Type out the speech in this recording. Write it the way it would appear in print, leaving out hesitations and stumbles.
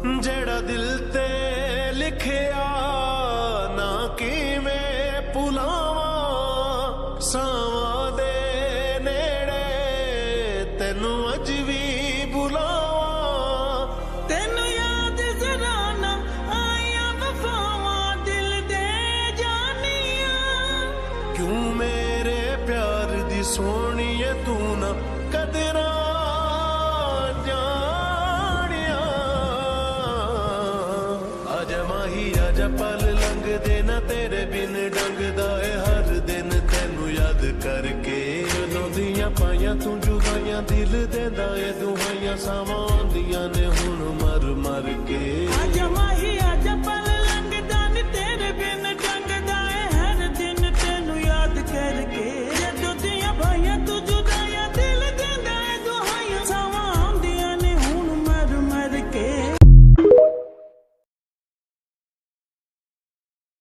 ਜਿਹੜਾ ਦਿਲ ਤੇ ਲਿਖਿਆ ਨਾ ਕਿਵੇਂ ਭੁਲਾਵਾਂ। ਸਾਵਾਂ ਦੇ ਨੇੜੇ ਤੈਨੂੰ ਅੱਜ ਵੀ ਬੁਲਾਵਾਂ। ਤੈਨੂੰ ਯਾਦ ਜ਼ਰਾ ਨਾ ਆਇਆ ਵਫਾਵਾਂ ਦਿਲ ਦੇ ਜਾਨੀਆਂ। ਕਿਉਂ ਮੇਰੇ ਪਿਆਰ ਦੀ ਸੋਹਣੀਏ ਤੂੰ ਨਾ ਕਦਰਾਂ ਜਾਣਿਆ। ਆਜਾ ਮਾਹੀ ਆਜਾ ਪਲ ਲੰਘਦੇ ਨਾ ਤੇਰੇ ਬਿਨ ਡੰਗਦਾ ਏ ਹਰ ਦਿਨ ਤੈਨੂੰ ਯਾਦ ਕਰਕੇ। ਜਦੋਂ ਦੀਆਂ ਪਾਈਆਂ ਤੂੰ ਜੁਦਾਈਆਂ ਦਿਲ ਦੇਂਦਾ ਏ ਦੁਹਾਈਆਂ ਸਾਵਾਂ ਆਉਂਦੀਆਂ